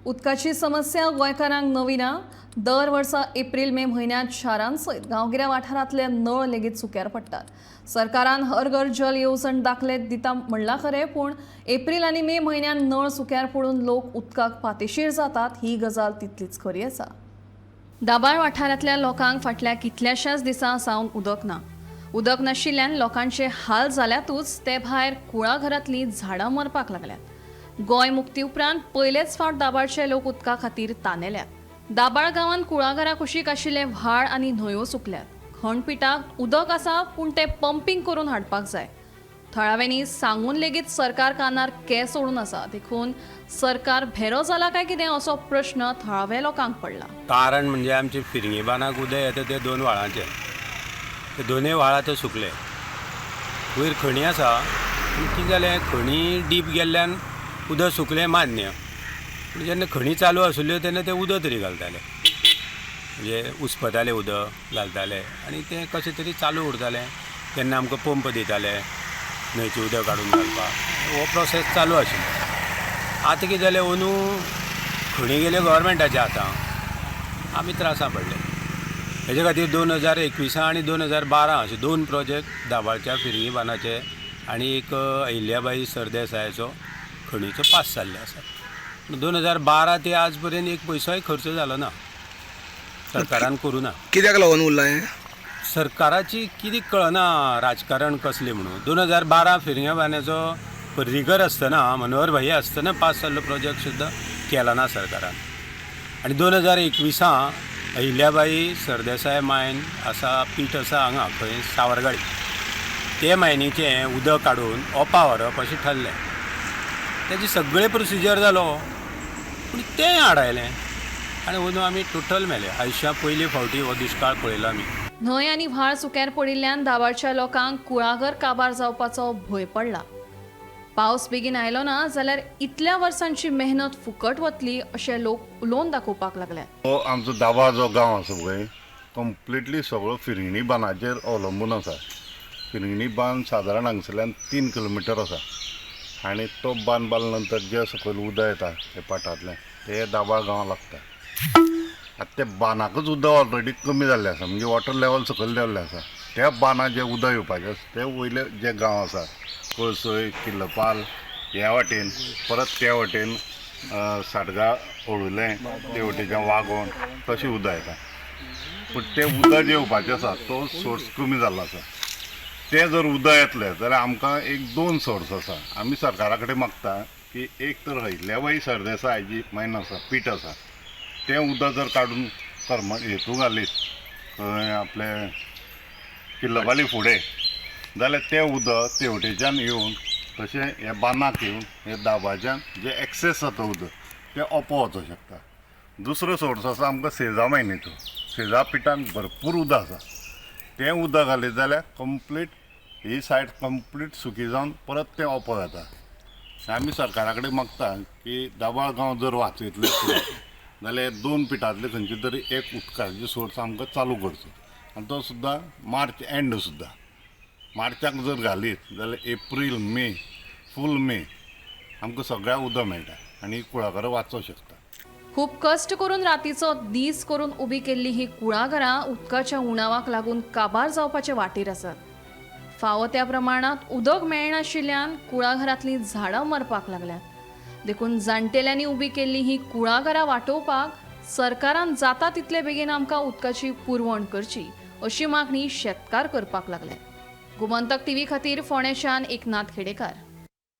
उदकाची समस्या गोंयकारांक नवी ना। दर वर्सा एप्रिल मे म्हयन्यांत शारांसयत गांवगिऱ्या वाठारांतले नळ लेगीत सुक्यार पडटात। सरकारान हर घर जल येवजण दाखले दिता म्हणला खरें, पूण एप्रिल आनी मे म्हयन्यांत नळ सुक्यार पडून लोक उदकाक फाटेशीर जातात ही गजाल तितलीच खरी आसा। दाबाळ वाठारांतल्या लोकांक फाटल्या कितल्याशाच दिसां सावन उदक ना। उदक नाशिल्ल्यान लोकांचे हाल जाल्यातूच ते भायर कुळाघरांतलीं झाडां मरपाक लागल्यात। गोंय मुक्ती उपरांत पयलेच फावट दाबाळचे लोक उदका खातीर तानेल्यात। दाबाळ गांवांत कुळाघरां कुशीक आशिल्ले व्हाळ आनी न्हंयो सुकल्यात। खणपिटाक उदक आसा, पूण ते पंपिंग करून हाडपाक जाय। थळाव्यांनी सांगून लेगीत सरकार कानार केंस ओडून आसा। देखून सरकार भेरो जाला काय कितें असो प्रश्न थळाव्या लोकांक पडला। कारण म्हणजे आमचे फिरंगी बांदाक उदक येता ते दोन व्हाळांचे, ते दोनूय व्हाळ आतां सुकले। वयर खणी आसा, पूण कितें जालें, खणी डीप गेल्ल्यान उदक सुकलें मान्य, पूण जेन्ना खणी चालू आशिल्ल्यो तेन्ना ते उदक तरी घालताले, म्हणजे उसपताले उदक घालताले आनी तें कशें तरी चालू उरतालें। तेन्ना आमकां पंप दिताले न्हंयचें उदक काडून घालपाक, हो प्रोसेस चालू आशिल्लो। आतां कितें जालें, अंदू खणी गेल्यो गव्हर्मेंटाच्या हातांत, आमी त्रासां पडले। हेजे खातीर 2021 आनी 2012 अशे दोन प्रोजेक्ट दाबाळच्या फिरंगी बांदाचे आनी एक अहिल्याबाई सरदेसायाचो खणीचो पास जाल्ले आसा। 2012 ते आज पर्यंत एक पयसोय खर्च जालो ना, सरकारान करूं ना। कित्याक लागून उरला हें? सरकाराची कितें कळना राजकारण कसलें म्हणून। 2012 फिरंगी बांदाचो रिगर आसतना, मनोहर भाई आसतना पास जाल्लो प्रोजेक्ट सुद्दां केला ना सरकारान। आनी 2021 अहिल्याबाई सरदेसाय मायन आसा, पीठ आसा हांगा खंय सावरगाळी, ते मायनीचें उदक काडून ओपा व्हरप अशें थारलें। तेजी सगळे प्रोसिजर जालो, पूण तें आडायलें आनी अंदू आमी टोटल मेले। आयुश्या पयली फावटी हो दुश्काळ पळयलो आमी। न्हंय आनी व्हाळ सुक्यार पडिल्ल्यान दाबाळच्या लोकांक कुळागर काबार जावपाचो भंय पडला। पावस बेगीन आयलो ना जाल्यार इतल्या वर्सांची मेहनत फुकट वतली अशें लोक उलोवन दाखोवपाक लागल्यात। हो आमचो दाबाळ जो गांव आसा पळय, कंप्लिटली सगळो फिरंगी बांदाचेर अवलंबून आसा। फिरंगी बांद सादारण हांगसरल्यान 3 किलोमिटर आसा आनी तो बांद बांदले नंतर जे सकयल उदक येता ते पाटांतल्यान ते दाबाळ गांवां लागता। आतां ते बांदाकच उदक ऑलरेडी कमी जाल्लें आसा, म्हणजे वॉटर लेवल सकयल देल्लें आसा। त्या बांदात जें उदक येवपाचें आसा ते वयले जे गांव आसा, कळसय, किल्लपाल ह्या वाटेन, परत त्या वाटेन साटगाळ, होळुलें, ते वटेच्यान वागोण तशें उदक येता। पूण तें उदक जें येवपाचें आसा तो सोर्स कमी जाल्लो आसा। तें जर उदक येतलें जाल्यार आमकां एक 2 सोर्स आसा। आमी सरकारा कडेन मागता की एक तर अहिल्याबाई सरदेसाय जी मायन आसा, पीठ आसा, तें उदक जर काडून हेतू घालीत आपले किल्लपाली फुडें, जाल्यार तें उदक तेवटेच्यान येवन तशें हे बांदाक येवन हे दाबाच्यान जे एक्सेस जाता उदक तें ओपो वचूंक शकता। दुसरो सोर्स आसा आमकां सेजा मायनीचो। सेजा पिठान भरपूर उदक आसा, तें उदक घालीत जाल्यार कंप्लीट ही सायड कंप्लीट सुकी जावन परत तें ओपो जाता। आमी सरकारा कडेन मागता की दाबाळ गांव जर वाचयतले जाल्यार 2 पिठांतले खंयचे तरी एक उदकाचे सोर्स आमकां चालू करचो, आनी तो सुद्दां मार्च एंड सुद्दां। मार्चाक जर घालीत जाल्यार एप्रील मे, फूल मे आमकां सगळ्या उदक मेळटा आनी कुळागरां वाचूंक शकता। खूब कश्ट करून रातीचो दीस करून उबी केल्ली ही कुळागरां उदकाच्या उणावाक लागून काबार जावपाचे वाटेर आसात। फावो त्या प्रमाणात उदक मेळनाशिल्ल्यान कुळाघरांतलीं झाडां मरपाक लागल्यात। देखून जाणटेल्यांनी उबी केल्ली ही कुळागरां वाटोवपाक सरकारान जाता तितले बेगीन आमकां उदकाची पुरवण करची अशी मागणी शेतकार करपाक लागल्यात। गोमंतक टीव्ही खातीर फोंडेच्यान एकनाथ खेडेकार।